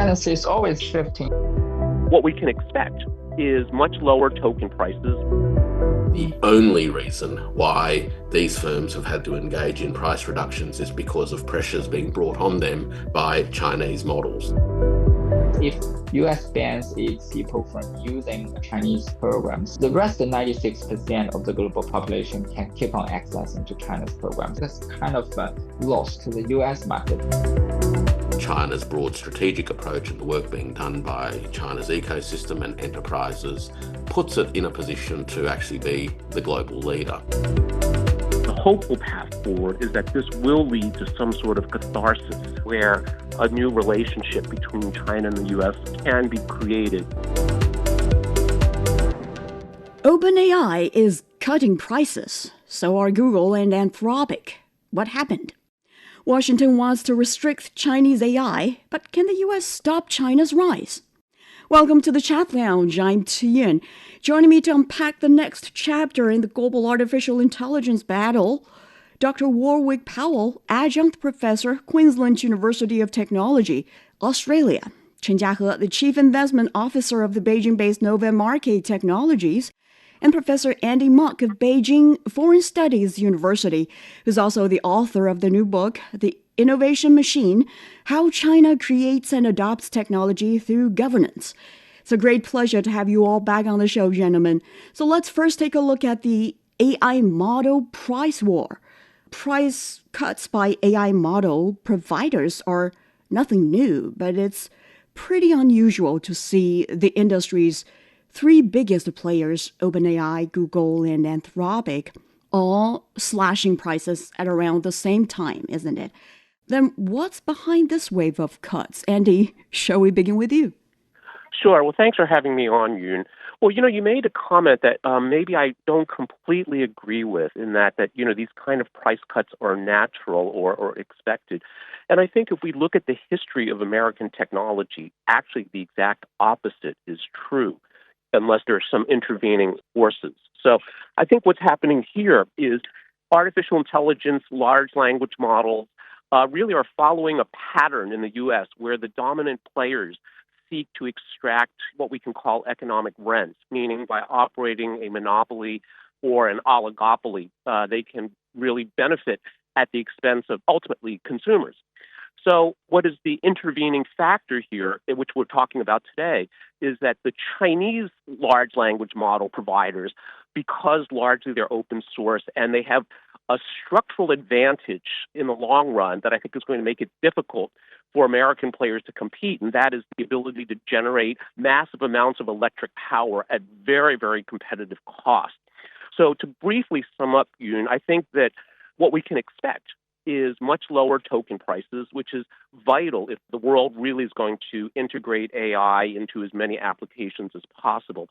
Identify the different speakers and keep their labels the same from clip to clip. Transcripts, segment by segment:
Speaker 1: tendency is always shifting.
Speaker 2: What we can expect is much lower token prices.
Speaker 3: The only reason why these firms have had to engage in price reductions is because of pressures being brought on them by Chinese models.
Speaker 1: If US bans its people from using Chinese programs, the rest of 96% of the global population can keep on accessing to China's programs. That's kind of lost to the US market.
Speaker 3: China's broad strategic approach and the work being done by China's ecosystem and enterprises puts it in a position to actually be the global leader.
Speaker 2: The hopeful path forward is that this will lead to some sort of catharsis where a new relationship between China and the US can be created.
Speaker 4: OpenAI is cutting prices. So are Google and Anthropic. What happened? Washington wants to restrict Chinese AI, but can the U.S. stop China's rise? Welcome to the Chat Lounge. I'm Tian. Joining me to unpack the next chapter in the global artificial intelligence battle, Dr. Warwick Powell, Adjunct Professor, Queensland University of Technology, Australia. Chen Jiahe, the Chief Investment Officer of the Beijing-based Novem Arcae Technologies, and Professor Andy Mok of Beijing Foreign Studies University, who's also the author of the new book, The Innovation Machine, How China Creates and Adopts Technology Through Governance. It's a great pleasure to have you all back on the show, gentlemen. So let's first take a look at the AI model price war. Price cuts by AI model providers are nothing new, but it's pretty unusual to see the industry's three biggest players, OpenAI, Google, and Anthropic, all slashing prices at around the same time, isn't it? Then what's behind this wave of cuts? Andy, shall we begin with you?
Speaker 2: Sure. Well, thanks for having me on, Yoon. Well, you made a comment that maybe I don't completely agree with in that these kind of price cuts are natural or expected. And I think if we look at the history of American technology, actually the exact opposite is true, unless there are some intervening forces. So I think what's happening here is artificial intelligence, large language models really are following a pattern in the U.S. where the dominant players seek to extract what we can call economic rents, meaning by operating a monopoly or an oligopoly, they can really benefit at the expense of ultimately consumers. So what is the intervening factor here, which we're talking about today, is that the Chinese large language model providers, because largely they're open source and they have a structural advantage in the long run that I think is going to make it difficult for American players to compete, and that is the ability to generate massive amounts of electric power at very, very competitive cost. So to briefly sum up, Yoon, I think that what we can expect is much lower token prices, which is vital if the world really is going to integrate AI into as many applications as possible.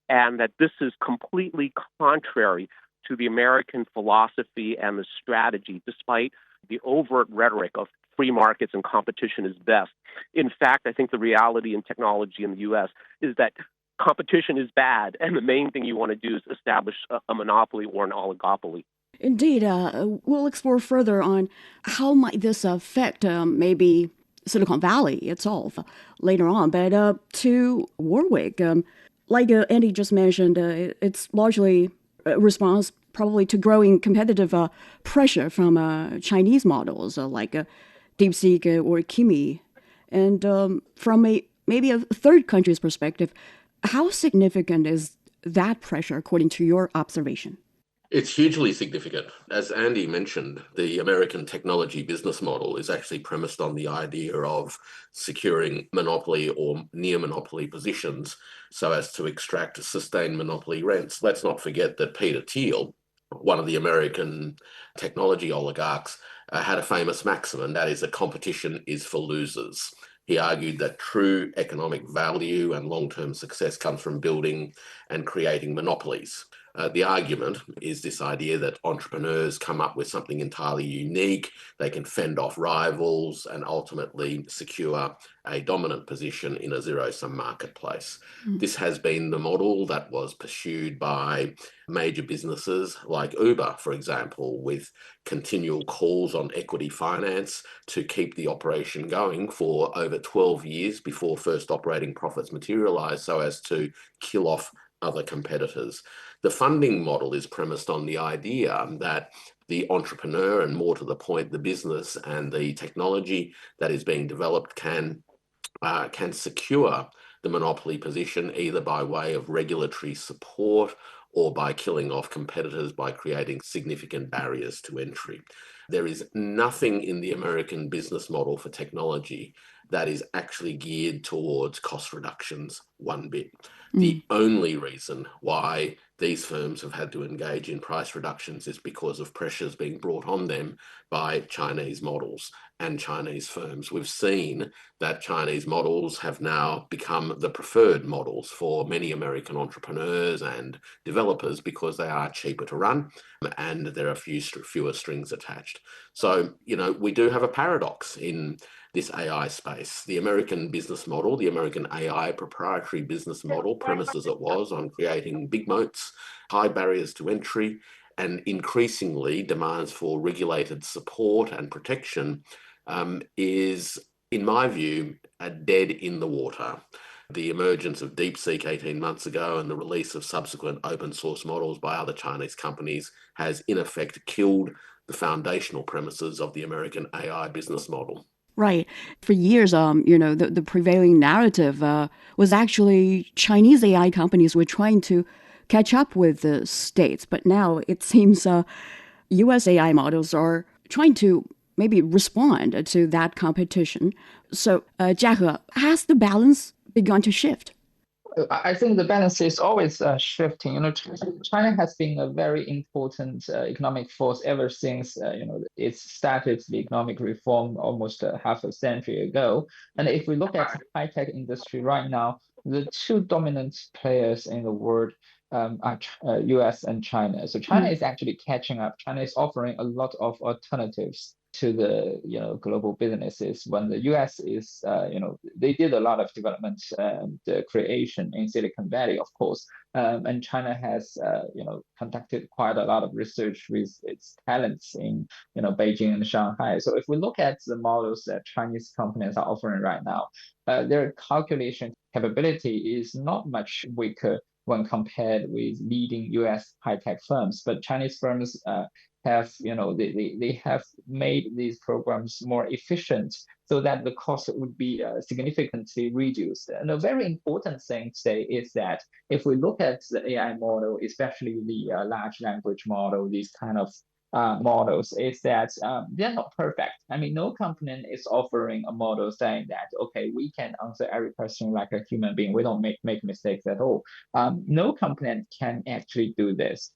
Speaker 2: And that this is completely contrary to the American philosophy and the strategy, despite the overt rhetoric of free markets and competition is best. In fact, I think the reality in technology in the U.S. is that competition is bad, and the main thing you want to do is establish a monopoly or an oligopoly.
Speaker 4: Indeed, we'll explore further on how might this affect maybe Silicon Valley itself later on. But to Warwick, like Andy just mentioned, it's largely a response probably to growing competitive pressure from Chinese models like DeepSeek or Kimi. And from maybe a third country's perspective, how significant is that pressure according to your observation?
Speaker 3: It's hugely significant. As Andy mentioned, the American technology business model is actually premised on the idea of securing monopoly or near monopoly positions so as to extract sustained monopoly rents. Let's not forget that Peter Thiel, one of the American technology oligarchs, had a famous maxim, and that is that competition is for losers. He argued that true economic value and long-term success comes from building and creating monopolies. The argument is this idea that entrepreneurs come up with something entirely unique, they can fend off rivals and ultimately secure a dominant position in a zero-sum marketplace. This has been the model that was pursued by major businesses like Uber, for example, with continual calls on equity finance to keep the operation going for over 12 years before first operating profits materialize so as to kill off other competitors. The funding model is premised on the idea that the entrepreneur, and more to the point, the business and the technology that is being developed can secure the monopoly position either by way of regulatory support or by killing off competitors by creating significant barriers to entry. There is nothing in the American business model for technology that is actually geared towards cost reductions one bit. The only reason why these firms have had to engage in price reductions is because of pressures being brought on them by Chinese models and Chinese firms. We've seen that Chinese models have now become the preferred models for many American entrepreneurs and developers because they are cheaper to run and there are fewer strings attached. So, we do have a paradox in this AI space. The American business model, the American AI proprietary business model, premised as it was on creating big moats, high barriers to entry, and increasingly demands for regulated support and protection, is, in my view, dead in the water. The emergence of DeepSeek 18 months ago and the release of subsequent open source models by other Chinese companies has in effect killed the foundational premises of the American AI business model.
Speaker 4: Right. For years, the prevailing narrative was actually Chinese AI companies were trying to catch up with the States. But now it seems US AI models are trying to maybe respond to that competition. So, Jiahe, has the balance begun to shift?
Speaker 1: I think the balance is always shifting. China has been a very important economic force ever since it started the economic reform almost half a century ago. And if we look at the high-tech industry right now, the two dominant players in the world are US and China. So China is actually catching up. China is offering a lot of alternatives to the global businesses. When the US is they did a lot of development and creation in Silicon Valley, of course, and China has conducted quite a lot of research with its talents in Beijing and Shanghai. So if we look at the models that Chinese companies are offering right now, their calculation capability is not much weaker when compared with leading US high-tech firms. But Chinese firms have they have made these programs more efficient so that the cost would be significantly reduced. And a very important thing to say is that if we look at the AI model, especially the large language model, these kind of models, is that they're not perfect. I mean, no company is offering a model saying that, okay, we can answer every question like a human being. We don't make mistakes at all. No company can actually do this.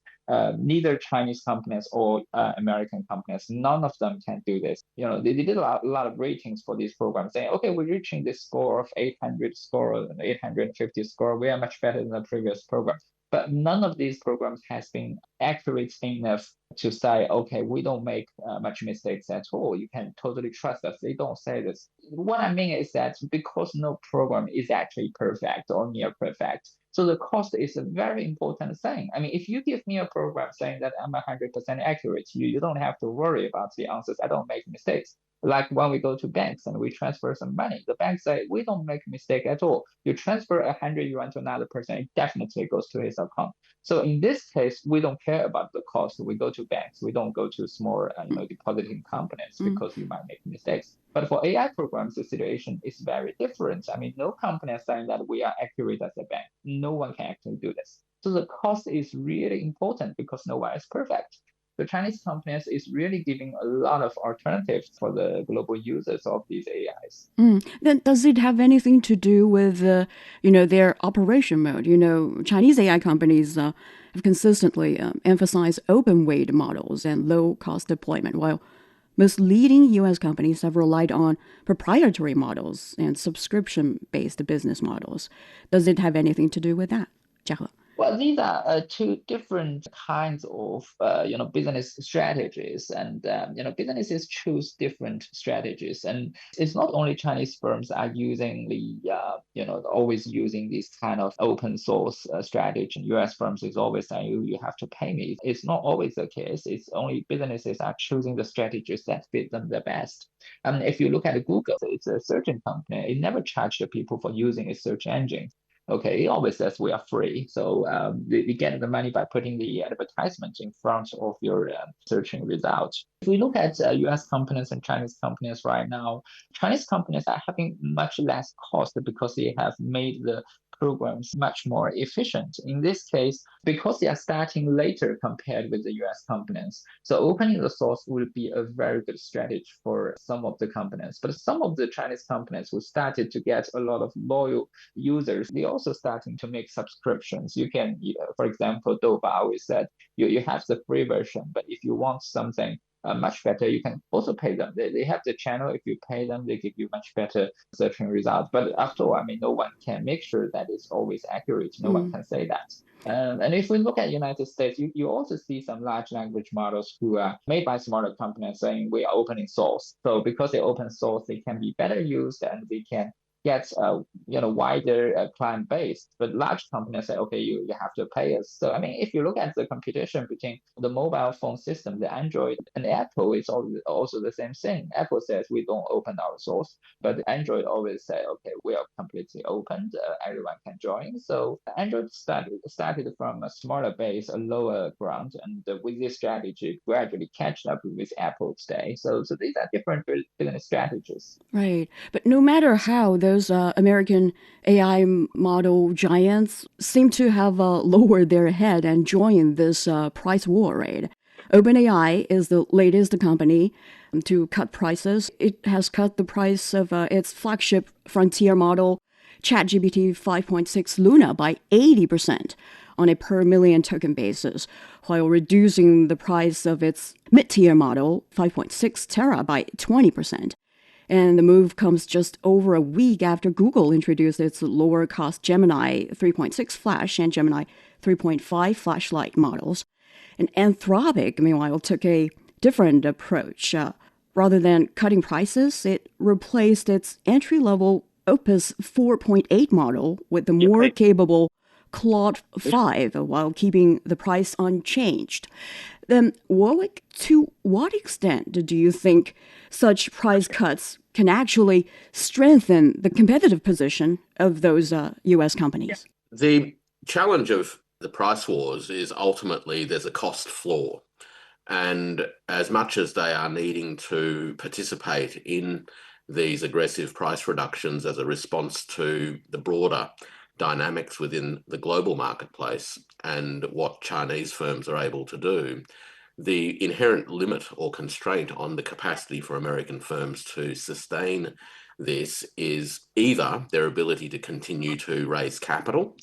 Speaker 1: Neither Chinese companies or American companies, none of them can do this. They did a lot of ratings for these programs saying, okay, we're reaching this score of 800 score, 850 score. We are much better than the previous program. But none of these programs has been accurate enough to say, okay, we don't make much mistakes at all. You can totally trust us. They don't say this. What I mean is that because no program is actually perfect or near perfect, so the cost is a very important thing. I mean, if you give me a program saying that I'm 100% accurate, you don't have to worry about the answers. I don't make mistakes. Like when we go to banks and we transfer some money, the banks say, we don't make a mistake at all. You transfer 100 yuan to another person, it definitely goes to his account. So in this case, we don't care about the cost. We go to banks. We don't go to small depositing companies because you might make mistakes. But for AI programs, the situation is very different. I mean, no company is saying that we are accurate as a bank. No one can actually do this. So the cost is really important because no one is perfect. The Chinese companies is really giving a lot of alternatives for the global users of these AIs.
Speaker 4: Then does it have anything to do with, their operation mode? Chinese AI companies have consistently emphasized open weight models and low cost deployment, while most leading U.S. companies have relied on proprietary models and subscription-based business models. Does it have anything to do with that, Jiahe?
Speaker 1: Well, these are two different kinds of business strategies, and businesses choose different strategies, and it's not only Chinese firms are using always using this kind of open source strategy. U.S. firms is always saying you have to pay me. It's not always the case. It's only businesses are choosing the strategies that fit them the best. If you look at Google, it's a search company. It never charged the people for using its search engine. Okay, it always says we are free. So we get the money by putting the advertisement in front of your searching results. If we look at US companies and Chinese companies right now, Chinese companies are having much less cost because they have made the programs much more efficient. In this case, because they are starting later compared with the US companies, so opening the source would be a very good strategy for some of the companies. But some of the Chinese companies who started to get a lot of loyal users, they also starting to make subscriptions. You can, for example, Douba always said, you have the free version, but if you want something much better, you can also pay them. They have the channel. If you pay them, they give you much better searching results. But after all, no one can make sure that it's always accurate. No one can say that. And if we look at United States, you also see some large language models who are made by smaller companies saying we are open source. So because they're open source, they can be better used and we can get wider client base. But large companies say, okay, you have to pay us. So if you look at the competition between the mobile phone system, the Android and Apple, it's also the same thing. Apple says we don't open our source, but Android always say, okay, we are completely open, everyone can join. So Android started from a smaller base, a lower ground, and with this strategy gradually catch up with Apple today. So these are different business strategies.
Speaker 4: Right. But no matter how those American AI model giants seem to have lowered their head and joined this price war, right? OpenAI is the latest company to cut prices. It has cut the price of its flagship frontier model, ChatGPT 5.6 Luna, by 80% on a per million token basis, while reducing the price of its mid-tier model, 5.6 Terra, by 20%. And the move comes just over a week after Google introduced its lower-cost Gemini 3.6 Flash and Gemini 3.5 Flashlight models. And Anthropic, meanwhile, took a different approach. Rather than cutting prices, it replaced its entry-level Opus 4.8 model with the more capable Claude 5 while keeping the price unchanged. Then, Warwick, to what extent do you think such price cuts can actually strengthen the competitive position of those U.S. companies?
Speaker 3: The challenge of the price wars is ultimately there's a cost floor. And as much as they are needing to participate in these aggressive price reductions as a response to the broader dynamics within the global marketplace and what Chinese firms are able to do, the inherent limit or constraint on the capacity for American firms to sustain this is either their ability to continue to raise capital,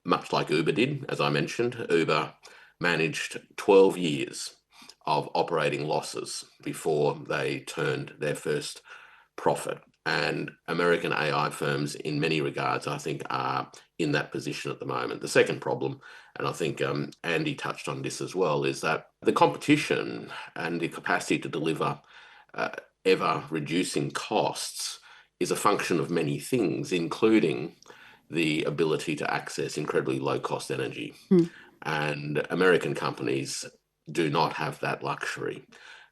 Speaker 3: much like Uber did. As I mentioned, Uber managed 12 years of operating losses before they turned their first profit. And American AI firms, in many regards, I think, are in that position at the moment. The second problem, and I think Andy touched on this as well, is that the competition and the capacity to deliver ever-reducing costs is a function of many things, including the ability to access incredibly low-cost energy. And American companies do not have that luxury.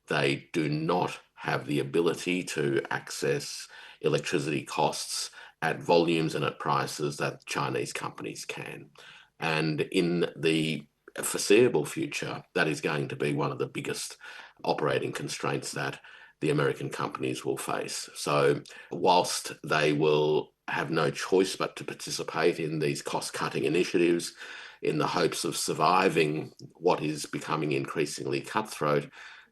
Speaker 3: They do not have the ability to access electricity costs at volumes and at prices that Chinese companies can. And in the foreseeable future, that is going to be one of the biggest operating constraints that the American companies will face. So whilst they will have no choice but to participate in these cost-cutting initiatives in the hopes of surviving what is becoming increasingly cutthroat,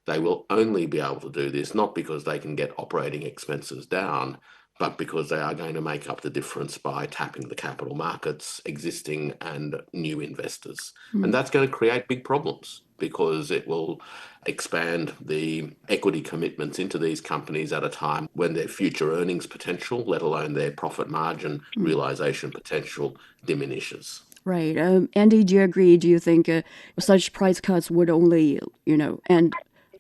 Speaker 3: they will only be able to do this not because they can get operating expenses down, but because they are going to make up the difference by tapping the capital markets, existing and new investors. And that's going to create big problems because it will expand the equity commitments into these companies at a time when their future earnings potential, let alone their profit margin realization potential, diminishes.
Speaker 4: Right. Andy, do you agree? Do you think such price cuts would only, end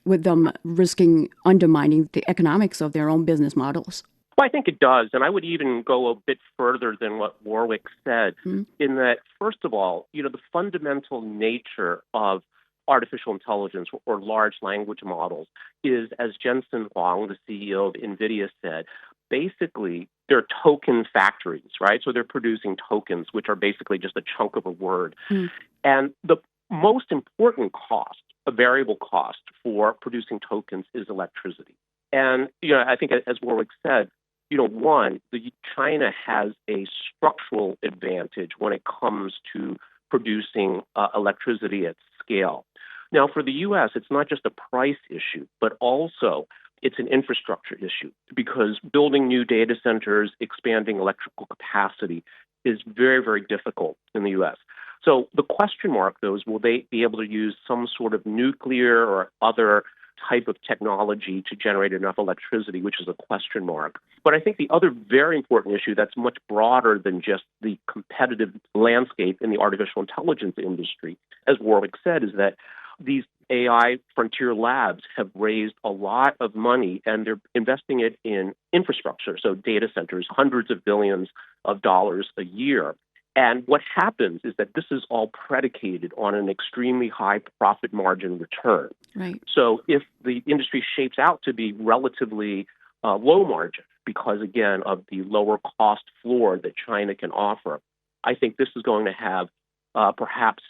Speaker 4: with them risking undermining the economics of their own business models?
Speaker 2: Well, I think it does. And I would even go a bit further than what Warwick said, in that, first of all, the fundamental nature of artificial intelligence or large language models is, as Jensen Huang, the CEO of Nvidia, said, basically they're token factories, right? So they're producing tokens, which are basically just a chunk of a word. And the most important cost, a variable cost for producing tokens, is electricity. And, I think, as Warwick said, one, China has a structural advantage when it comes to producing electricity at scale. Now, for the U.S., it's not just a price issue, but also it's an infrastructure issue, because building new data centers, expanding electrical capacity is very, very difficult in the U.S. So the question mark, though, is will they be able to use some sort of nuclear or other type of technology to generate enough electricity, which is a question mark. But I think the other very important issue that's much broader than just the competitive landscape in the artificial intelligence industry, as Warwick said, is that these AI frontier labs have raised a lot of money, and they're investing it in infrastructure, so data centers, hundreds of billions of dollars a year. And what happens is that this is all predicated on an extremely high profit margin return.
Speaker 4: Right.
Speaker 2: So if the industry shapes out to be relatively low margin, because, again, of the lower cost floor that China can offer, I think this is going to have perhaps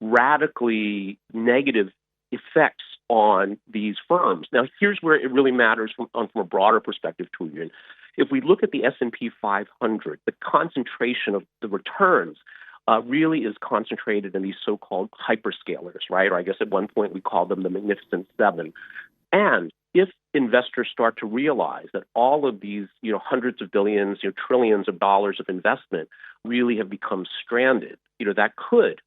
Speaker 2: radically negative effects on these firms. Now, here's where it really matters from a broader perspective, Tuyun. If we look at the S&P 500, the concentration of the returns really is concentrated in these so-called hyperscalers, right? Or I guess at one point we called them the Magnificent Seven. And if investors start to realize that all of these, hundreds of billions, trillions of dollars of investment really have become stranded, that could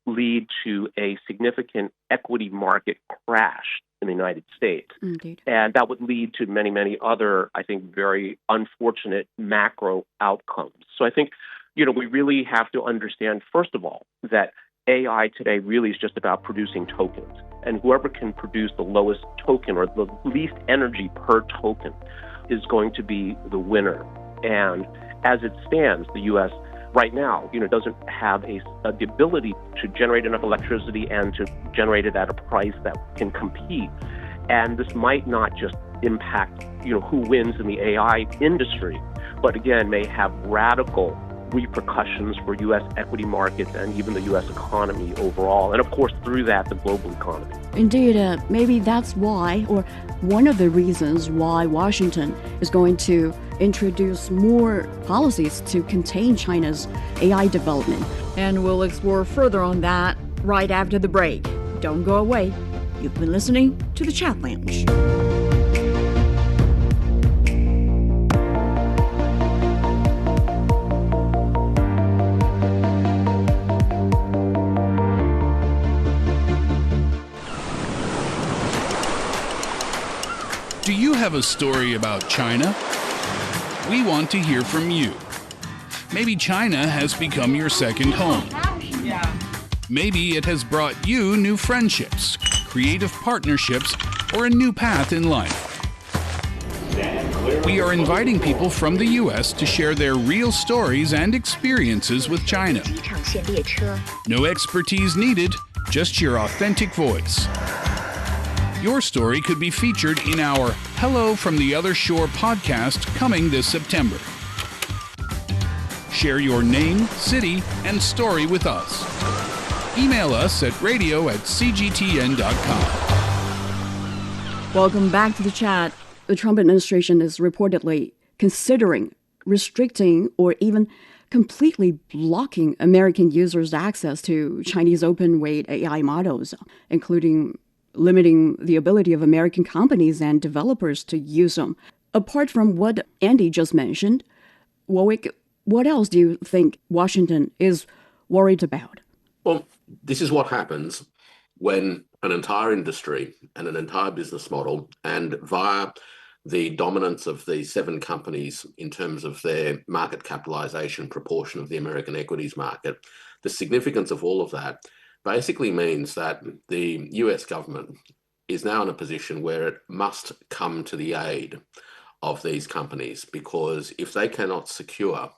Speaker 2: lead to a significant equity market crash in the United States.
Speaker 4: Indeed.
Speaker 2: And that would lead to many, many other, I think, very unfortunate macro outcomes. So I think, we really have to understand, first of all, that AI today really is just about producing tokens. And whoever can produce the lowest token or the least energy per token is going to be the winner. And as it stands, the U.S. right now, doesn't have the ability to generate enough electricity and to generate it at a price that can compete. And this might not just impact, who wins in the AI industry, but again, may have radical repercussions for U.S. equity markets and even the U.S. economy overall. And of course, through that, the global economy.
Speaker 4: Indeed, maybe that's why, or one of the reasons why Washington is going to introduce more policies to contain China's AI development. And we'll explore further on that right after the break. Don't go away. You've been listening to the Chat Lounge.
Speaker 5: Do you have a story about China? We want to hear from you. Maybe China has become your second home. Maybe it has brought you new friendships, creative partnerships, or a new path in life. We are inviting people from the U.S. to share their real stories and experiences with China. No expertise needed, just your authentic voice. Your story could be featured in our Hello from the Other Shore podcast coming this September. Share your name, city, and story with us. Email us at radio@cgtn.com.
Speaker 4: Welcome back to the chat. The Trump administration is reportedly considering restricting or even completely blocking American users' access to Chinese open-weight AI models, including limiting the ability of American companies and developers to use them. Apart from what Andy just mentioned, Warwick, what else do you think Washington is worried about?
Speaker 3: Well, this is what happens when an entire industry and an entire business model, and via the dominance of the 7 companies in terms of their market capitalization proportion of the American equities market, the significance of all of that basically means that the US government is now in a position where it must come to the aid of these companies, because if they cannot secure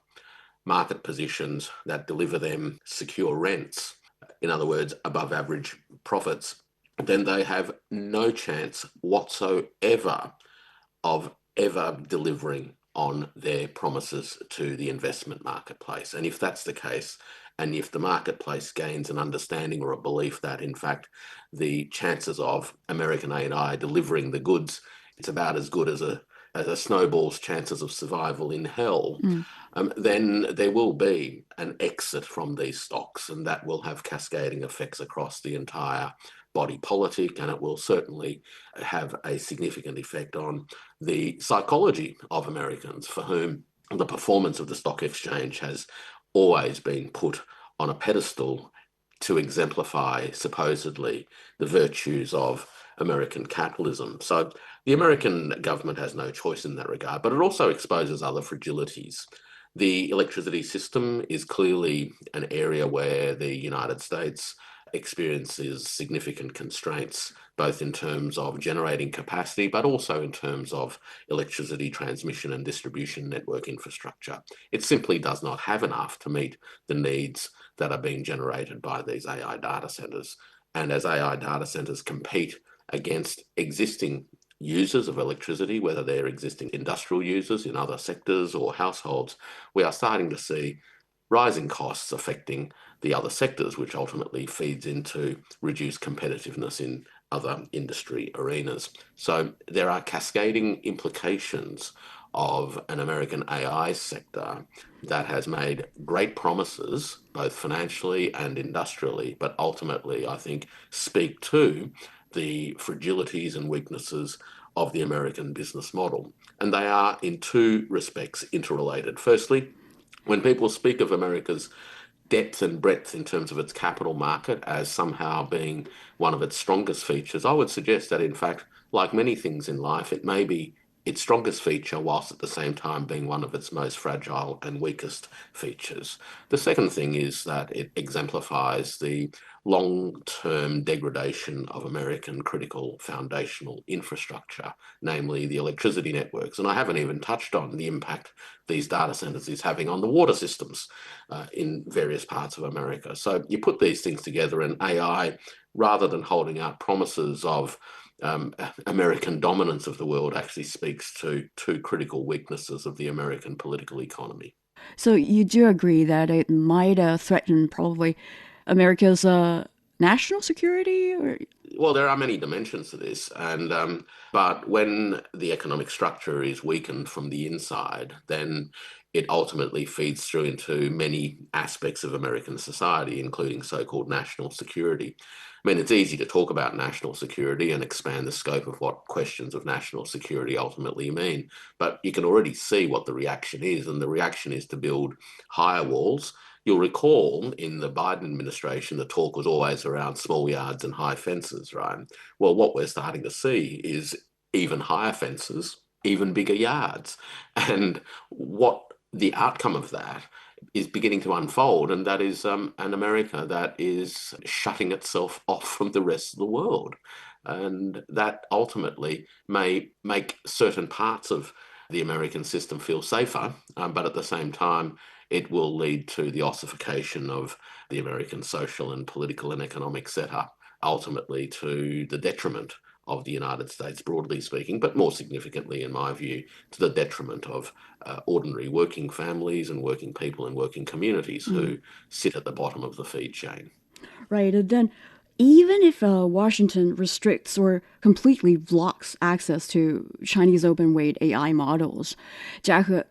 Speaker 3: market positions that deliver them secure rents, in other words, above average profits, then they have no chance whatsoever of ever delivering on their promises to the investment marketplace. And if that's the case, and if the marketplace gains an understanding or a belief that, in fact, the chances of American AI delivering the goods, it's about as good as a snowball's chances of survival in hell, then there will be an exit from these stocks, and that will have cascading effects across the entire body politic, and it will certainly have a significant effect on the psychology of Americans, for whom the performance of the stock exchange has always been put on a pedestal to exemplify, supposedly, the virtues of American capitalism. So the American government has no choice in that regard, but it also exposes other fragilities. The electricity system is clearly an area where the United States experiences significant constraints, both in terms of generating capacity, but also in terms of electricity transmission and distribution network infrastructure. It simply does not have enough to meet the needs that are being generated by these AI data centers. And as AI data centers compete against existing users of electricity, whether they're existing industrial users in other sectors or households, we are starting to see rising costs affecting the other sectors, which ultimately feeds into reduced competitiveness in other industry arenas. So there are cascading implications of an American AI sector that has made great promises, both financially and industrially, but ultimately, I think, speak to the fragilities and weaknesses of the American business model. And they are, in two respects, interrelated. Firstly, when people speak of America's depth and breadth in terms of its capital market as somehow being one of its strongest features, I would suggest that, in fact, like many things in life, it may be its strongest feature whilst at the same time being one of its most fragile and weakest features. The second thing is that it exemplifies the long-term degradation of American critical foundational infrastructure, namely the electricity networks. And I haven't even touched on the impact these data centers is having on the water systems in various parts of America. So you put these things together, and AI, rather than holding out promises of American dominance of the world, actually speaks to two critical weaknesses of the American political economy.
Speaker 4: So you do agree that it might threaten probably America's national security?
Speaker 3: Well, there are many dimensions to this, and but when the economic structure is weakened from the inside, then it ultimately feeds through into many aspects of American society, including so-called national security. I mean, it's easy to talk about national security and expand the scope of what questions of national security ultimately mean, but you can already see what the reaction is, and the reaction is to build higher walls. You'll recall in the Biden administration, the talk was always around small yards and high fences, right? Well, what we're starting to see is even higher fences, even bigger yards. And what the outcome of that is beginning to unfold, and that is an America that is shutting itself off from the rest of the world. And that ultimately may make certain parts of the American system feel safer, but at the same time, it will lead to the ossification of the American social and political and economic setup, ultimately to the detriment of the United States, broadly speaking, but more significantly, in my view, to the detriment of ordinary working families and working people and working communities who sit at the bottom of the feed chain.
Speaker 4: Right. And then even if Washington restricts or completely blocks access to Chinese open-weight AI models, Jiahe,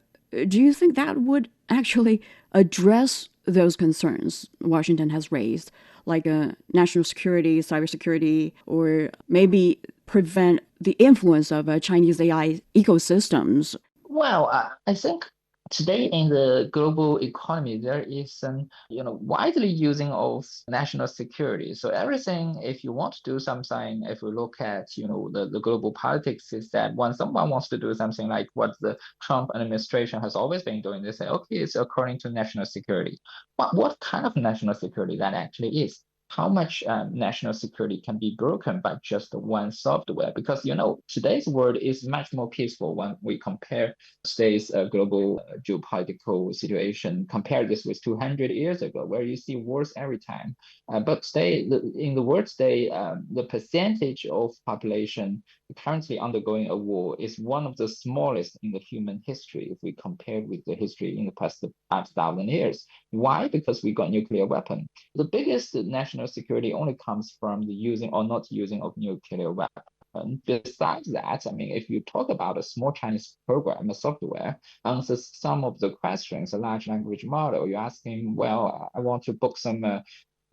Speaker 4: do you think that would actually address those concerns Washington has raised, like national security, cybersecurity, or maybe prevent the influence of Chinese AI ecosystems?
Speaker 1: Well, I think Today in the global economy, there is an widely using of national security. So everything, if you want to do something, if we look at the global politics, is that when someone wants to do something like what the Trump administration has always been doing, they say, okay, it's according to national security. But what kind of national security that actually is? How much national security can be broken by just one software? Because today's world is much more peaceful when we compare today's global geopolitical situation. Compare this with 200 years ago, where you see wars every time. But today, in the world today, the percentage of population currently undergoing a war is one of the smallest in the human history if we compare with the history in the past 5,000 years. Why? Because we got nuclear weapon. The biggest national security only comes from the using or not using of nuclear weapon. Besides that, I mean, if you talk about a small Chinese program, a software, answers some of the questions, a large language model, you ask him, well, I want to book some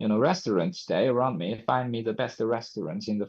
Speaker 1: restaurants today around me. Find me the best restaurants in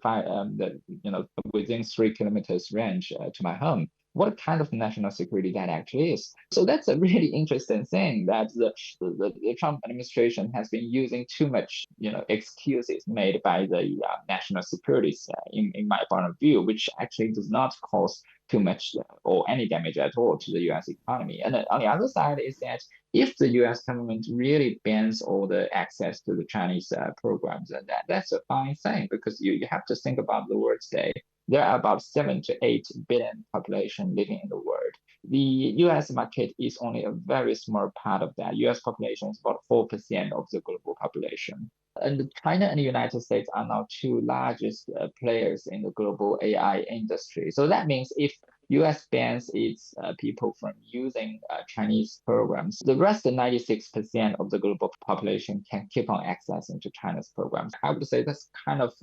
Speaker 1: within 3 kilometers range to my home. What kind of national security that actually is? So that's a really interesting thing that the Trump administration has been using too much, excuses made by the national securities, in my point of view, which actually does not cause too much or any damage at all to the U.S. economy. And on the other side is that if the U.S. government really bans all the access to the Chinese programs, and that's a fine thing, because you have to think about the world today. There are about 7 to 8 billion population living in the world. The U.S. market is only a very small part of that. U.S. population is about 4% of the global population. And China and the United States are now two largest players in the global AI industry. So that means if US bans its people from using Chinese programs, the rest of 96% of the global population can keep on accessing to China's programs. I would say that's kind of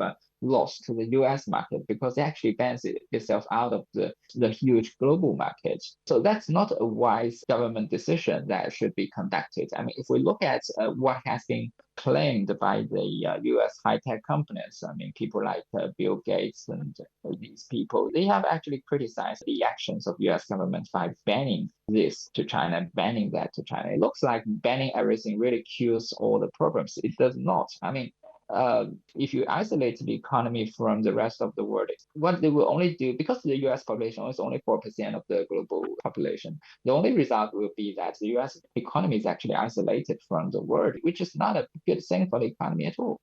Speaker 1: lost to the US market because it actually bans itself out of the huge global market. So that's not a wise government decision that should be conducted. I mean, if we look at what has been claimed by the US high-tech companies, I mean, people like Bill Gates and these people, they have actually criticized the actions of US government by banning this to China, banning that to China. It looks like banning everything really cures all the problems. It does not. I mean, if you isolate the economy from the rest of the world, what they will only do, because the US population is only 4% of the global population, the only result will be that the US economy is actually isolated from the world, which is not a good thing for the economy at all.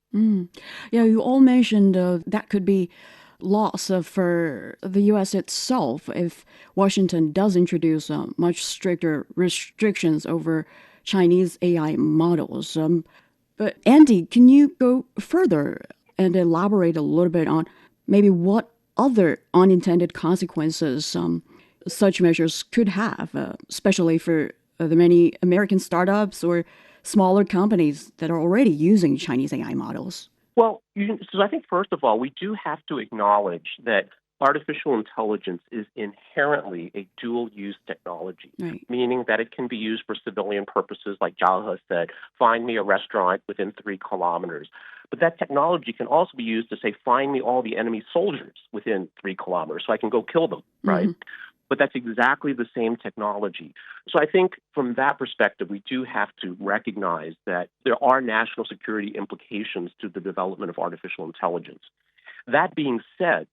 Speaker 4: Yeah, you all mentioned that could be loss for the U.S. itself if Washington does introduce much stricter restrictions over Chinese AI models. But Andy, can you go further and elaborate a little bit on maybe what other unintended consequences such measures could have, especially for the many American startups or smaller companies that are already using Chinese AI models?
Speaker 2: Well, so I think, first of all, we do have to acknowledge that artificial intelligence is inherently a dual-use technology,
Speaker 4: right,
Speaker 2: meaning that it can be used for civilian purposes, like Jiahe said, find me a restaurant within 3 kilometers. But that technology can also be used to say, find me all the enemy soldiers within 3 kilometers so I can go kill them, right? But that's exactly the same technology. So I think from that perspective, we do have to recognize that there are national security implications to the development of artificial intelligence. That being said,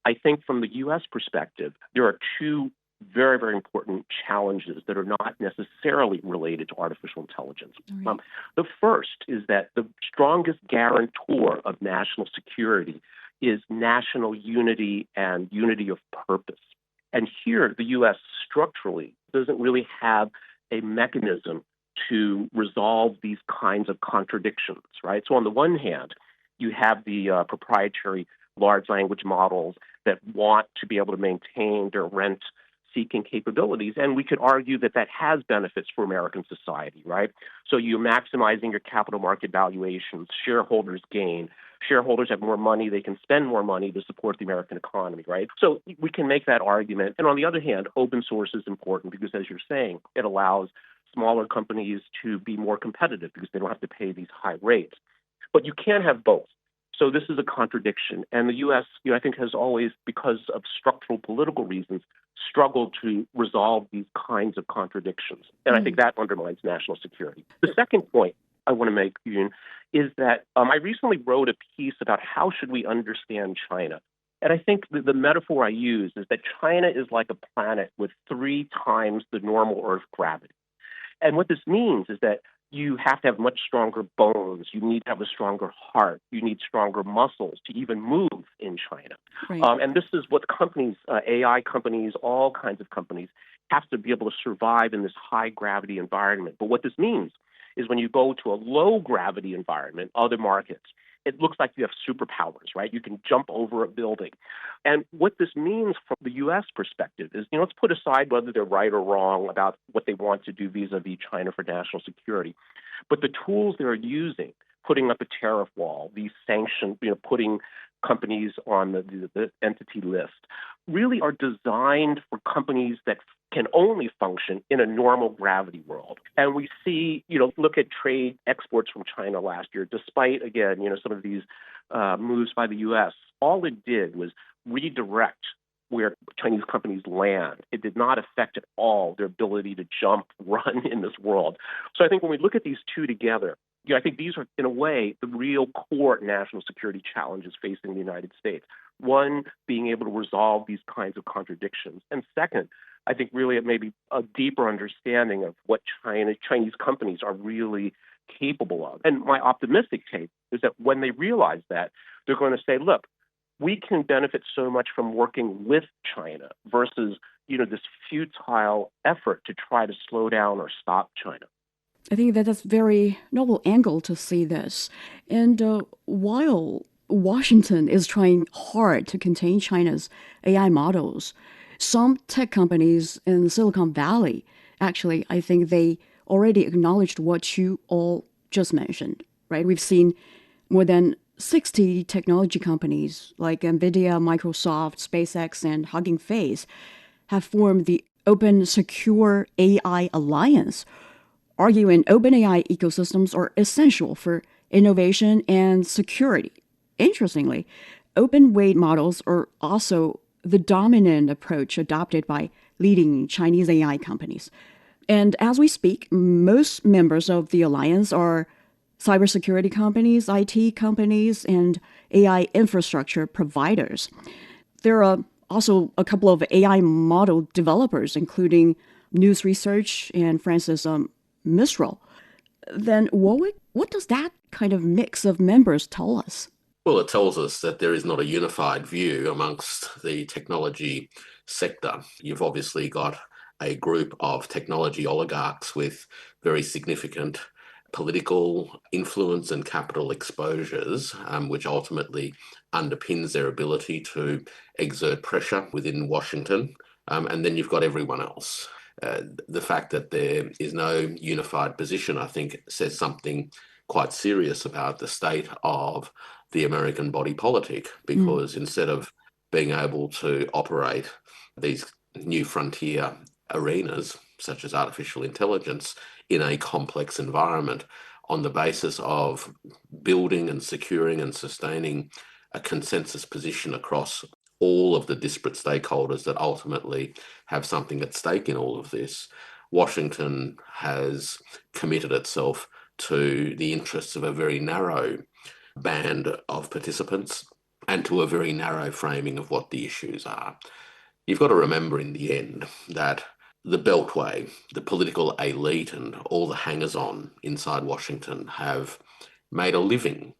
Speaker 2: I think from the U.S. perspective, there are two very, very important challenges that are not necessarily related to artificial intelligence.
Speaker 4: Right.
Speaker 2: The first is that the strongest guarantor of national security is national unity and unity of purpose. And here, the U.S. structurally doesn't really have a mechanism to resolve these kinds of contradictions, right? So on the one hand, you have the proprietary large language models that want to be able to maintain their rent-seeking capabilities. And we could argue that that has benefits for American society, right? So you're maximizing your capital market valuations, shareholders gain. Shareholders have more money, they can spend more money to support the American economy, right? So we can make that argument. And on the other hand, open source is important because, as you're saying, it allows smaller companies to be more competitive because they don't have to pay these high rates. But you can't have both. So this is a contradiction. And the U.S., I think, has always, because of structural political reasons, struggle to resolve these kinds of contradictions. And I think that undermines national security. The second point I want to make, Yoon, is that I recently wrote a piece about how should we understand China. And I think the metaphor I use is that China is like a planet with 3 times the normal Earth gravity. And what this means is that you have to have much stronger bones. You need to have a stronger heart. You need stronger muscles to even move in China.
Speaker 4: Right.
Speaker 2: And this is what companies, AI companies, all kinds of companies, have to be able to survive in this high gravity environment. But what this means is when you go to a low gravity environment, other markets, it looks like you have superpowers, right? You can jump over a building. And what this means from the U.S. perspective is, let's put aside whether they're right or wrong about what they want to do vis-a-vis China for national security. But the tools they're using, putting up a tariff wall, these sanctions, putting companies on the entity list, really are designed for companies that can only function in a normal gravity world. And we see, look at trade exports from China last year, despite, again, some of these moves by the U.S. All it did was redirect where Chinese companies land. It did not affect at all their ability to jump, run in this world. So I think when we look at these two together, I think these are, in a way, the real core national security challenges facing the United States. One, being able to resolve these kinds of contradictions. And second, I think really it may be a deeper understanding of what Chinese companies are really capable of. And my optimistic take is that when they realize that, they're going to say, look, we can benefit so much from working with China versus, this futile effort to try to slow down or stop China.
Speaker 4: I think that's a very noble angle to see this. And while Washington is trying hard to contain China's AI models, some tech companies in Silicon Valley, actually, I think they already acknowledged what you all just mentioned, right? We've seen more than 60 technology companies like Nvidia, Microsoft, SpaceX, and Hugging Face have formed the Open Secure AI Alliance, arguing OpenAI ecosystems are essential for innovation and security. Interestingly, open weight models are also the dominant approach adopted by leading Chinese AI companies. And as we speak, most members of the alliance are cybersecurity companies, IT companies, and AI infrastructure providers. There are also a couple of AI model developers, including News Research and Francis Mistral. Then, Warwick, what does that kind of mix of members tell us?
Speaker 3: Well, it tells us that there is not a unified view amongst the technology sector. You've obviously got a group of technology oligarchs with very significant political influence and capital exposures, which ultimately underpins their ability to exert pressure within Washington. And then you've got everyone else. The fact that there is no unified position, I think, says something quite serious about the state of the American body politic, because instead of being able to operate these new frontier arenas, such as artificial intelligence, in a complex environment on the basis of building and securing and sustaining a consensus position across all of the disparate stakeholders that ultimately have something at stake in all of this, Washington has committed itself to the interests of a very narrow band of participants and to a very narrow framing of what the issues are. You've got to remember in the end that the Beltway, the political elite and all the hangers-on inside Washington have made a living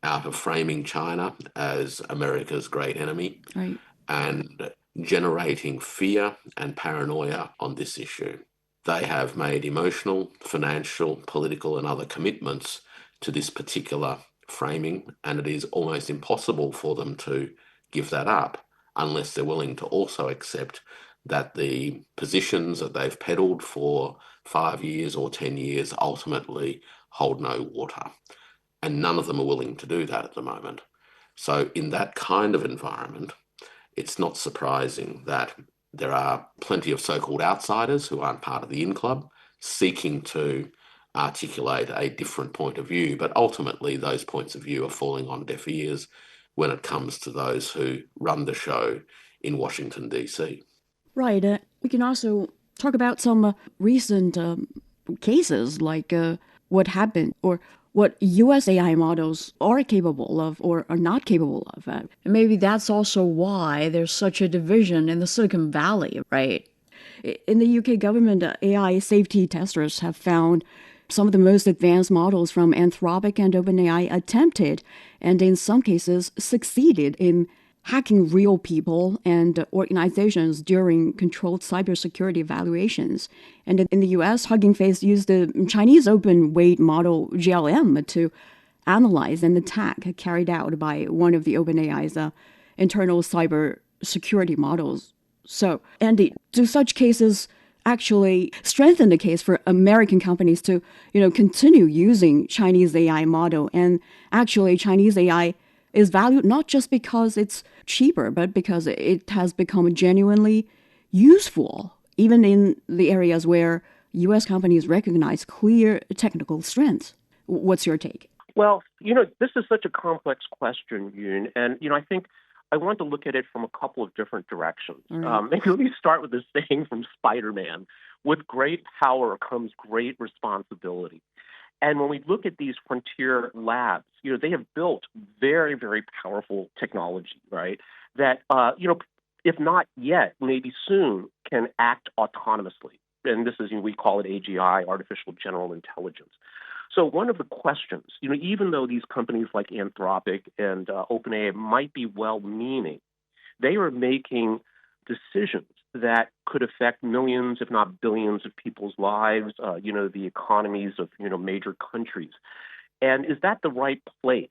Speaker 3: out of framing China as America's great enemy, right, and generating fear and paranoia on this issue. They have made emotional, financial, political and other commitments to this particular framing, and it is almost impossible for them to give that up unless they're willing to also accept that the positions that they've peddled for 5 years or 10 years ultimately hold no water. And none of them are willing to do that at the moment. So in that kind of environment, it's not surprising that there are plenty of so-called outsiders who aren't part of the in club seeking to articulate a different point of view. But ultimately, those points of view are falling on deaf ears when it comes to those who run the show in Washington, D.C.
Speaker 4: Right. We can also talk about some recent cases like what happened or what US AI models are capable of or are not capable of. And maybe that's also why there's such a division in the Silicon Valley, right? In the UK government, AI safety testers have found some of the most advanced models from Anthropic and OpenAI attempted, and in some cases succeeded in hacking real people and organizations during controlled cybersecurity evaluations. And in the US, Hugging Face used the Chinese open weight model GLM to analyze an attack carried out by one of the OpenAI's internal cybersecurity models. So, Andy, do such cases actually strengthen the case for American companies to, continue using Chinese AI model? And actually, Chinese AI is valued not just because it's cheaper, but because it has become genuinely useful, even in the areas where U.S. companies recognize clear technical strengths. What's your take?
Speaker 2: Well, this is such a complex question, Yoon, and, I think I want to look at it from a couple of different directions.
Speaker 4: Right.
Speaker 2: Maybe let me start with this saying from Spider-Man: with great power comes great responsibility. And when we look at these frontier labs, they have built very, very powerful technology, right? That, if not yet, maybe soon can act autonomously. And this is, we call it AGI, artificial general intelligence. So one of the questions, even though these companies like Anthropic and OpenAI might be well-meaning, they are making decisions that could affect millions, if not billions, of people's lives, the economies of, major countries. And is that the right place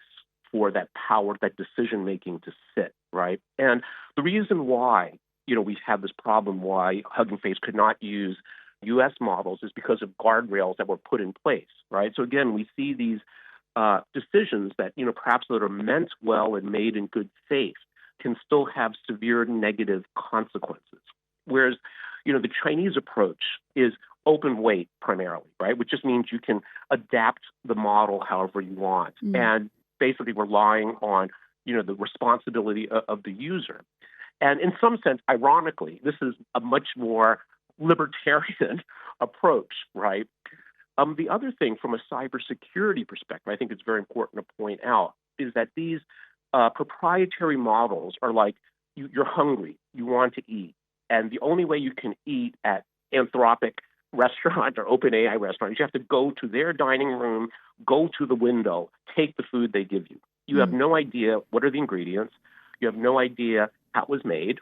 Speaker 2: for that power, that decision-making to sit, right? And the reason why, we've had this problem, why Hugging Face could not use U.S. models, is because of guardrails that were put in place, right? So again, we see these decisions that, perhaps that are meant well and made in good faith can still have severe negative consequences. Whereas, the Chinese approach is open weight primarily, right? Which just means you can adapt the model however you want and basically relying on, the responsibility of the user. And in some sense, ironically, this is a much more libertarian approach, right? The other thing from a cybersecurity perspective, I think it's very important to point out, is that these proprietary models are like you're hungry, you want to eat. And the only way you can eat at Anthropic restaurant or OpenAI restaurant is you have to go to their dining room, go to the window, take the food they give you. You have no idea what are the ingredients. You have no idea how it was made,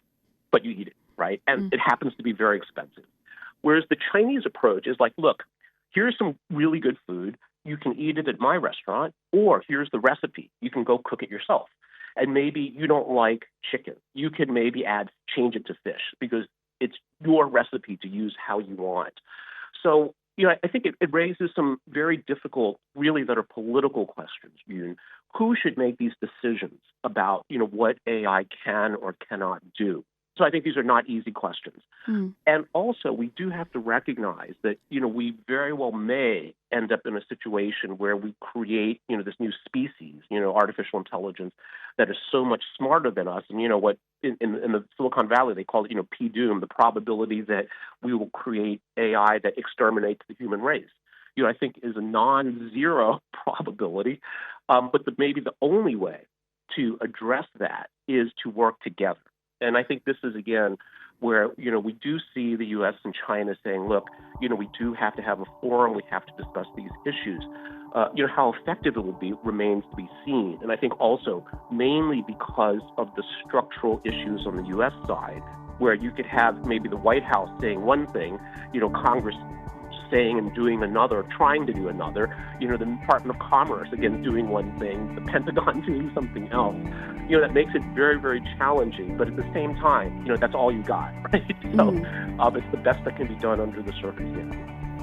Speaker 2: but you eat it, right? And it happens to be very expensive. Whereas the Chinese approach is like, look, here's some really good food. You can eat it at my restaurant, or here's the recipe. You can go cook it yourself. And maybe you don't like chicken. You could maybe change it to fish because it's your recipe to use how you want. So, I think it raises some very difficult, really, that are political questions. Who should make these decisions about, what AI can or cannot do? So I think these are not easy questions. And also, we do have to recognize that, we very well may end up in a situation where we create, this new species, artificial intelligence that is so much smarter than us. And, what in the Silicon Valley, they call it, P-doom, the probability that we will create AI that exterminates the human race. I think is a non-zero probability. But maybe the only way to address that is to work together. And I think this is, again, where, we do see the U.S. and China saying, look, we do have to have a forum. We have to discuss these issues. How effective it will be remains to be seen. And I think also mainly because of the structural issues on the U.S. side, where you could have maybe the White House saying one thing, Congress saying and doing another, trying to do another, the Department of Commerce, again, doing one thing, the Pentagon doing something else. That makes it very, very challenging. But at the same time, that's all you got, right? So it's the best that can be done under the circumstances.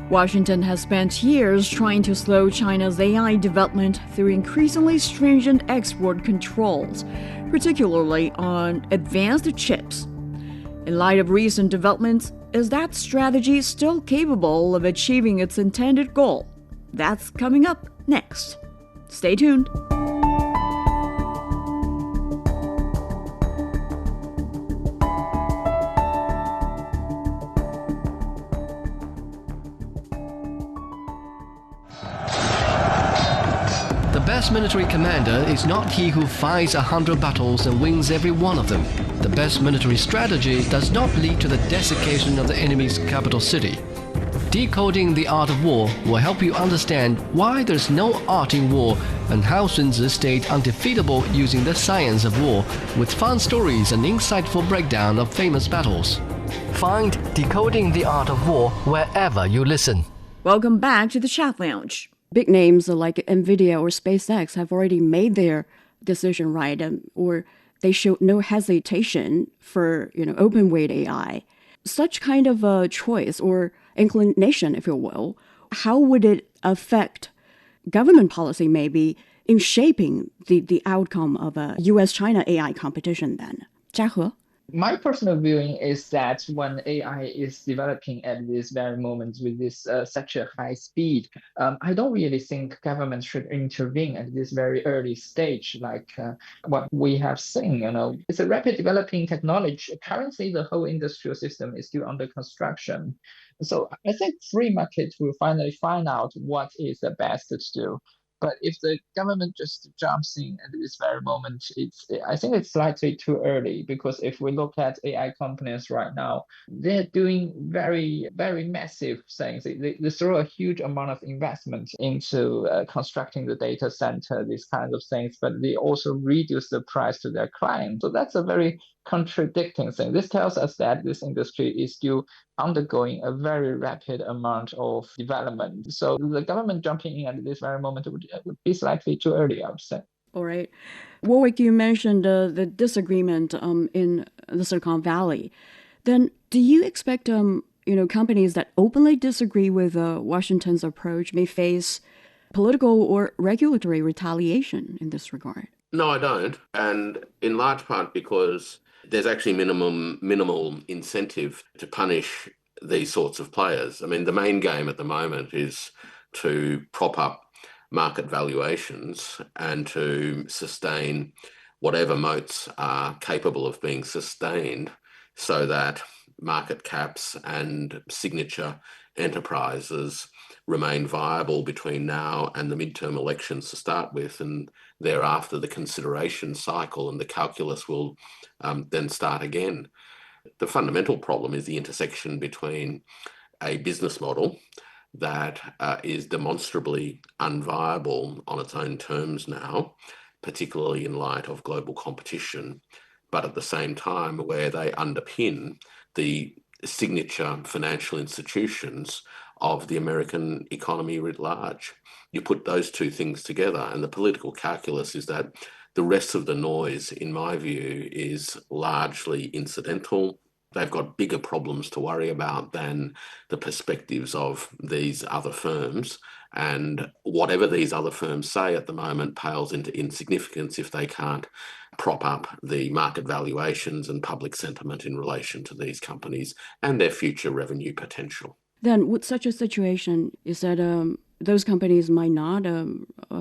Speaker 4: Washington has spent years trying to slow China's AI development through increasingly stringent export controls, particularly on advanced chips. In light of recent developments, is that strategy still capable of achieving its intended goal? That's coming up next. Stay tuned.
Speaker 6: best military commander is not he who fights 100 battles and wins every one of them. The best military strategy does not lead to the desiccation of the enemy's capital city. Decoding the Art of War will help you understand why there's no art in war and how Sun Tzu stayed undefeatable using the science of war with fun stories and insightful breakdown of famous battles. Find Decoding the Art of War wherever you listen.
Speaker 4: Welcome back to the Chat Lounge. Big names like Nvidia or SpaceX have already made their decision, right? Or they showed no hesitation for, open weight AI. Such kind of a choice or inclination, if you will, how would it affect government policy maybe in shaping the outcome of a US-China AI competition then? Jiahe?
Speaker 1: My personal viewing is that when AI is developing at this very moment with this such a high speed, I don't really think government should intervene at this very early stage, like what we have seen. It's a rapid developing technology. Currently, the whole industrial system is still under construction. So I think free market will finally find out what is the best to do. But if the government just jumps in at this very moment, I think it's slightly too early, because if we look at AI companies right now, they're doing very, very massive things. They throw a huge amount of investment into constructing the data center, these kinds of things, but they also reduce the price to their clients. So that's a very contradicting thing. This tells us that this industry is still undergoing a very rapid amount of development. So the government jumping in at this very moment would be slightly too early, I would say.
Speaker 4: All right. Warwick, you mentioned the disagreement in the Silicon Valley. Then do you expect companies that openly disagree with Washington's approach may face political or regulatory retaliation in this regard?
Speaker 3: No, I don't. And in large part because there's actually minimal incentive to punish these sorts of players. I mean, the main game at the moment is to prop up market valuations and to sustain whatever moats are capable of being sustained, so that market caps and signature enterprises remain viable between now and the midterm elections to start with, and thereafter the consideration cycle and the calculus will then start again. The fundamental problem is the intersection between a business model that is demonstrably unviable on its own terms now, particularly in light of global competition, but at the same time where they underpin the signature financial institutions of the American economy writ large. You put those two things together, and the political calculus is that the rest of the noise, in my view, is largely incidental. They've got bigger problems to worry about than the perspectives of these other firms. And whatever these other firms say at the moment pales into insignificance if they can't prop up the market valuations and public sentiment in relation to these companies and their future revenue potential.
Speaker 4: Then with such a situation, is that those companies might not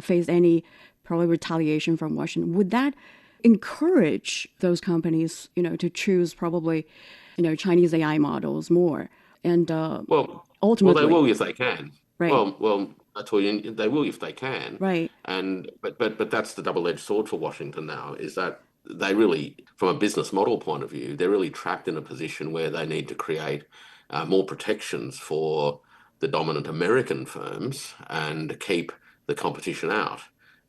Speaker 4: face any probably retaliation from Washington? Would that encourage those companies, to choose probably, Chinese AI models more? And ultimately,
Speaker 3: they will if they can.
Speaker 4: Right.
Speaker 3: Well, I tell you, they will if they can.
Speaker 4: Right.
Speaker 3: And but that's the double-edged sword for Washington now, is that they really, from a business model point of view, they're really trapped in a position where they need to create more protections for the dominant American firms and keep the competition out.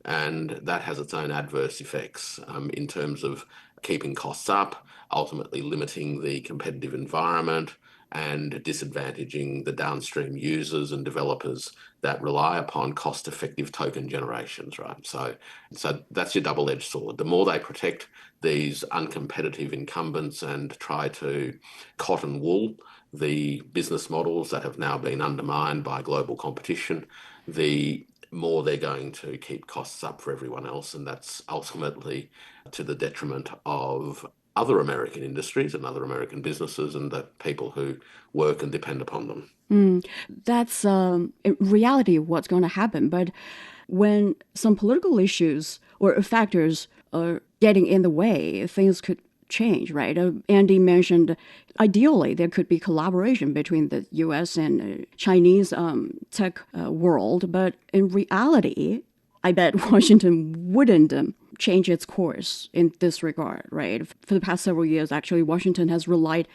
Speaker 3: And that has its own adverse effects in terms of keeping costs up, ultimately limiting the competitive environment and disadvantaging the downstream users and developers that rely upon cost-effective token generations, right? So that's your double-edged sword. The more they protect these uncompetitive incumbents and try to cotton wool the business models that have now been undermined by global competition, the more they're going to keep costs up for everyone else. And that's ultimately to the detriment of other American industries and other American businesses and the people who work and depend upon them.
Speaker 4: That's in reality what's going to happen. But when some political issues or factors are getting in the way, things could change, right? Andy mentioned ideally there could be collaboration between the U.S. and Chinese tech world, but in reality, I bet Washington wouldn't change its course in this regard, right? For the past several years, actually, Washington has relied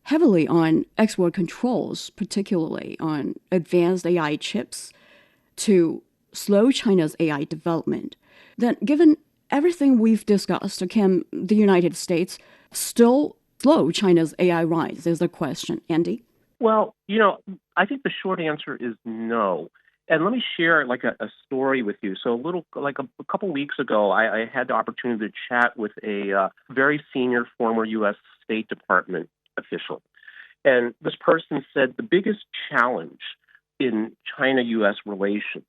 Speaker 4: heavily on export controls, particularly on advanced AI chips, to slow China's AI development. Then, given everything we've discussed, can the United States still slow China's AI rise is the question. Andy?
Speaker 2: Well, I think the short answer is no. And let me share like a story with you. So a couple weeks ago, I had the opportunity to chat with a very senior former U.S. State Department official. And this person said the biggest challenge in China-U.S. relations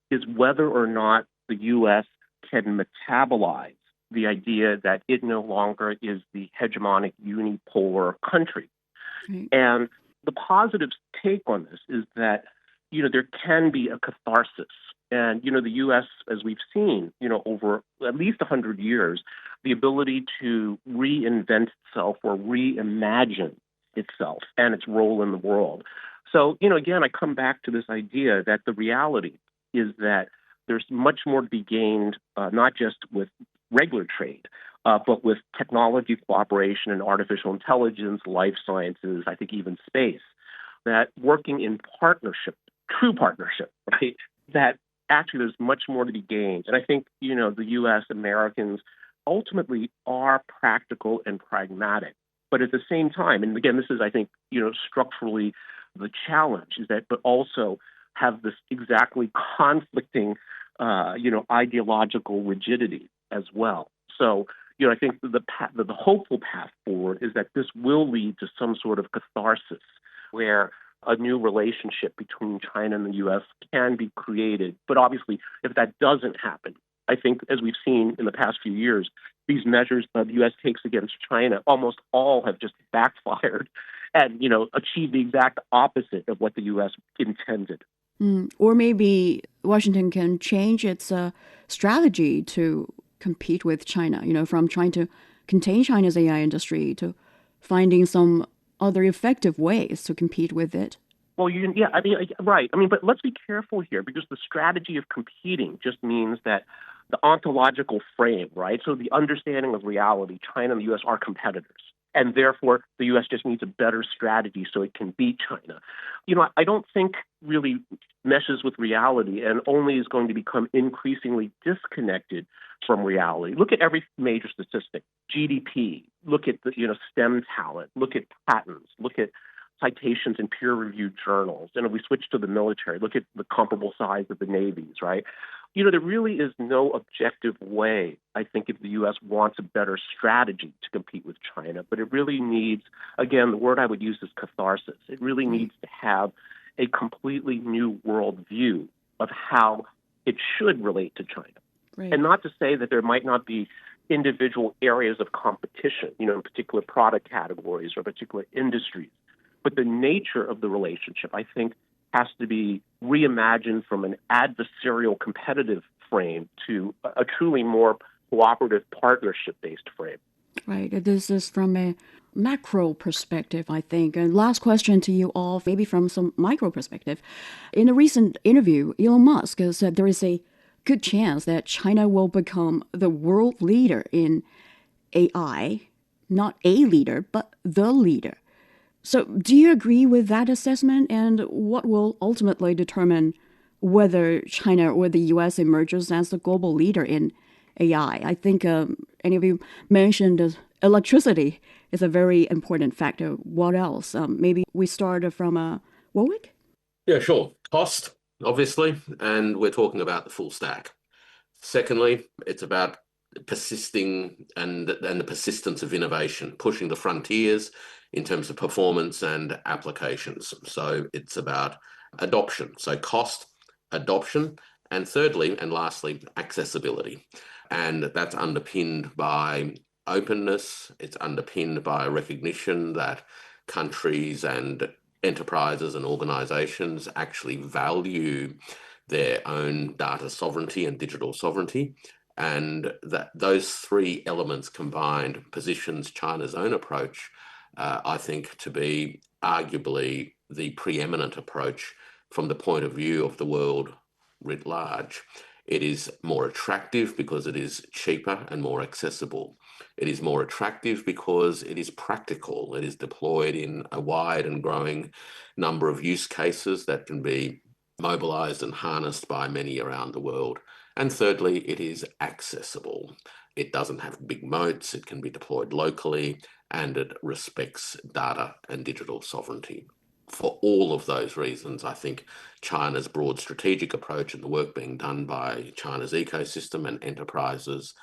Speaker 2: is whether or not the U.S. can metabolize the idea that it no longer is the hegemonic unipolar country.
Speaker 4: Right.
Speaker 2: And the positive take on this is that, there can be a catharsis. And, the U.S., as we've seen, over at least 100 years, the ability to reinvent itself or reimagine itself and its role in the world. So, again, I come back to this idea that the reality is that there's much more to be gained, not just with regular trade, but with technology cooperation and artificial intelligence, life sciences, I think even space, that working in partnership, true partnership, right, that actually there's much more to be gained. And I think, the U.S., Americans ultimately are practical and pragmatic. But at the same time, and again, this is, I think, structurally the challenge is that, but also have this exactly conflicting, ideological rigidity as well. So, I think the hopeful path forward is that this will lead to some sort of catharsis where a new relationship between China and the U.S. can be created. But obviously, if that doesn't happen, I think, as we've seen in the past few years, these measures that the U.S. takes against China, almost all have just backfired and, achieved the exact opposite of what the U.S. intended.
Speaker 4: Or maybe Washington can change its strategy to compete with China, from trying to contain China's AI industry to finding some other effective ways to compete with it.
Speaker 2: Well, right. But let's be careful here because the strategy of competing just means that the ontological frame, right? So the understanding of reality, China and the U.S. are competitors. And therefore, the U.S. just needs a better strategy so it can beat China. I don't think really meshes with reality and only is going to become increasingly disconnected from reality. Look at every major statistic, GDP, look at the, STEM talent, look at patents, look at citations in peer-reviewed journals. And if we switch to the military, look at the comparable size of the navies, right? There really is no objective way, I think, if the U.S. wants a better strategy to compete with China. But it really needs, again, the word I would use is catharsis. It really needs to have a completely new worldview of how it should relate to China.
Speaker 4: Right.
Speaker 2: And not to say that there might not be individual areas of competition, in particular product categories or particular industries. But the nature of the relationship, I think, has to be reimagined from an adversarial competitive frame to a truly more cooperative partnership-based frame.
Speaker 4: Right. This is from a macro perspective, I think. And last question to you all, maybe from some micro perspective. In a recent interview, Elon Musk said there is a good chance that China will become the world leader in AI, not a leader, but the leader. So do you agree with that assessment? And what will ultimately determine whether China or the U.S. emerges as the global leader in AI? I think any of you mentioned electricity is a very important factor. What else? Maybe we start from Warwick?
Speaker 3: Yeah, sure. Cost, obviously, and we're talking about the full stack. Secondly, it's about persisting and the persistence of innovation, pushing the frontiers in terms of performance and applications. So it's about adoption. So cost, adoption, and thirdly and lastly, accessibility. And that's underpinned by openness. It's underpinned by recognition that countries and enterprises and organizations actually value their own data sovereignty and digital sovereignty. And that those three elements combined positions China's own approach, I think, to be arguably the preeminent approach from the point of view of the world writ large. It is more attractive because it is cheaper and more accessible. It is more attractive because it is practical. It is deployed in a wide and growing number of use cases that can be mobilized and harnessed by many around the world. And thirdly, it is accessible. It doesn't have big moats, it can be deployed locally, and it respects data and digital sovereignty. For all of those reasons, I think China's broad strategic approach and the work being done by China's ecosystem and enterprises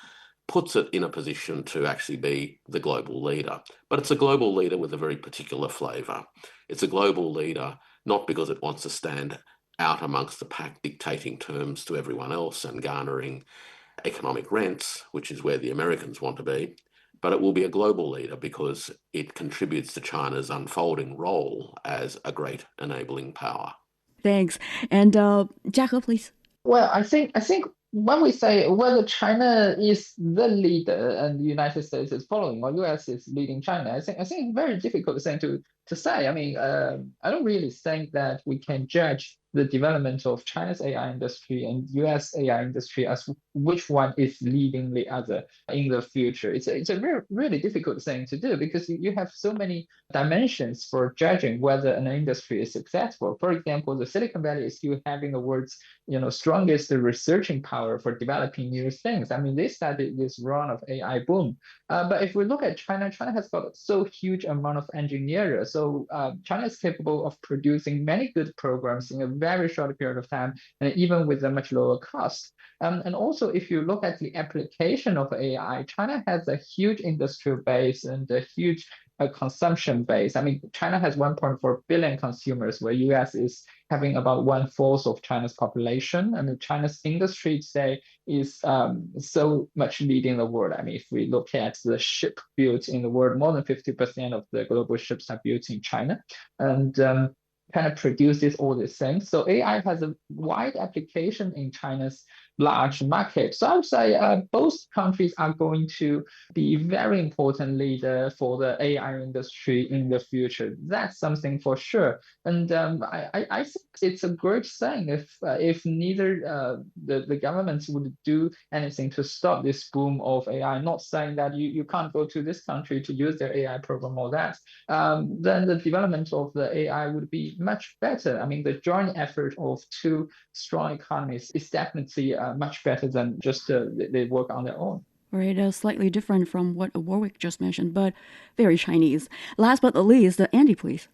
Speaker 3: puts it in a position to actually be the global leader. But it's a global leader with a very particular flavour. It's a global leader not because it wants to stand out amongst the pack dictating terms to everyone else and garnering economic rents, which is where the Americans want to be, but it will be a global leader because it contributes to China's unfolding role as a great enabling power.
Speaker 4: Thanks. And Jiahe, please.
Speaker 1: Well, I think when we say whether China is the leader and the United States is following, or US is leading China, I think it's a very difficult thing to say. I mean, I don't really think that we can judge the development of China's AI industry and US AI industry as which one is leading the other in the future. It's a really difficult thing to do because you have so many dimensions for judging whether an industry is successful. For example, the Silicon Valley is still having the world's strongest researching power for developing new things. I mean, they started this run of AI boom. But if we look at China has got so huge amount of engineers. So China is capable of producing many good programs in a very short period of time, and even with a much lower cost. And also, if you look at the application of AI, China has a huge industrial base and a huge consumption base. I mean, China has 1.4 billion consumers, where US is having about 1/4 of China's population. And China's industry today is so much leading the world. I mean, if we look at the ship built in the world, more than 50% of the global ships are built in China. And kind of produces all these things. So AI has a wide application in China's large market. So I would say both countries are going to be very important leader for the AI industry in the future. That's something for sure. And I think it's a great thing if neither the governments would do anything to stop this boom of AI. Not saying that you can't go to this country to use their AI program or that. Then the development of the AI would be much better. I mean, the joint effort of two strong economies is definitely much better than just they work on their own.
Speaker 4: Right, slightly different from what Warwick just mentioned, but very Chinese. Last but not least, Andy, please.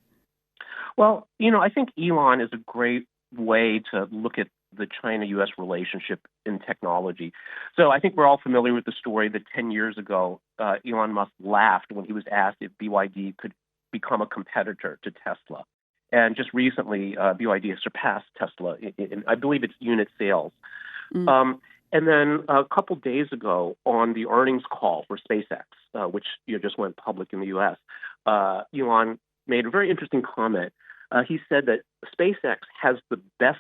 Speaker 2: Well, I think Elon is a great way to look at the China-U.S. relationship in technology. So I think we're all familiar with the story that 10 years ago, Elon Musk laughed when he was asked if BYD could become a competitor to Tesla. And just recently, BYD has surpassed Tesla in I believe it's unit sales. And then a couple days ago on the earnings call for SpaceX, which just went public in the U.S., Elon made a very interesting comment. He said that SpaceX has the best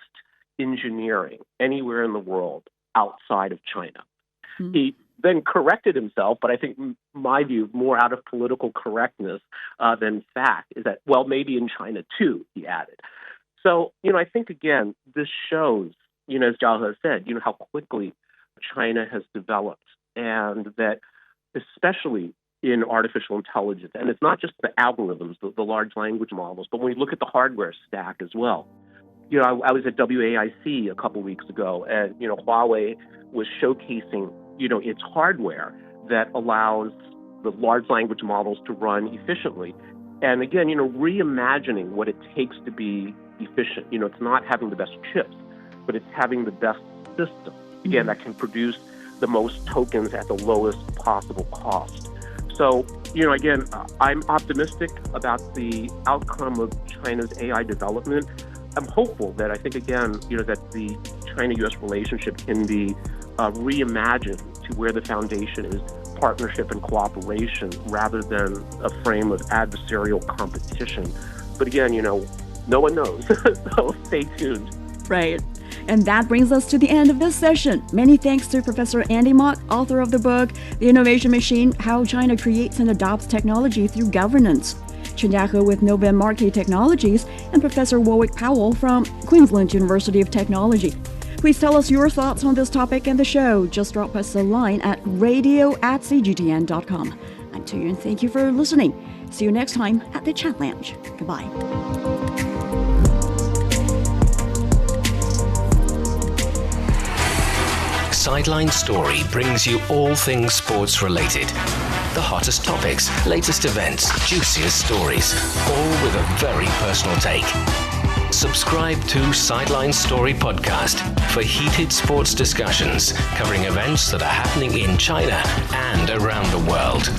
Speaker 2: engineering anywhere in the world outside of China. He then corrected himself, but I think my view, more out of political correctness than fact, is that, well, maybe in China too, he added. So, I think, again, this shows, as Jiahe said, how quickly China has developed, and that especially in artificial intelligence, and it's not just the algorithms, the large language models, but when we look at the hardware stack as well. I was at WAIC a couple weeks ago, and, Huawei was showcasing, its hardware that allows the large language models to run efficiently. And again, reimagining what it takes to be efficient. It's not having the best chips, but it's having the best system, again, that can produce the most tokens at the lowest possible cost. So, again, I'm optimistic about the outcome of China's AI development. I'm hopeful that that the China-U.S. relationship can be reimagined to where the foundation is partnership and cooperation rather than a frame of adversarial competition. But again, no one knows, so stay tuned.
Speaker 4: Right. And that brings us to the end of this session. Many thanks to Professor Andy Mok, author of the book, The Innovation Machine, How China Creates and Adopts Technology Through Governance, Chen Jiahe with Novem Arcae Technologies, and Professor Warwick Powell from Queensland University of Technology. Please tell us your thoughts on this topic and the show. Just drop us a line at radio@cgtn.com. I'm Tuyun. Thank you for listening. See you next time at the Chat Lounge. Goodbye.
Speaker 7: Sideline Story brings you all things sports related. The hottest topics, latest events, juiciest stories, all with a very personal take. Subscribe to Sideline Story Podcast for heated sports discussions covering events that are happening in China and around the world.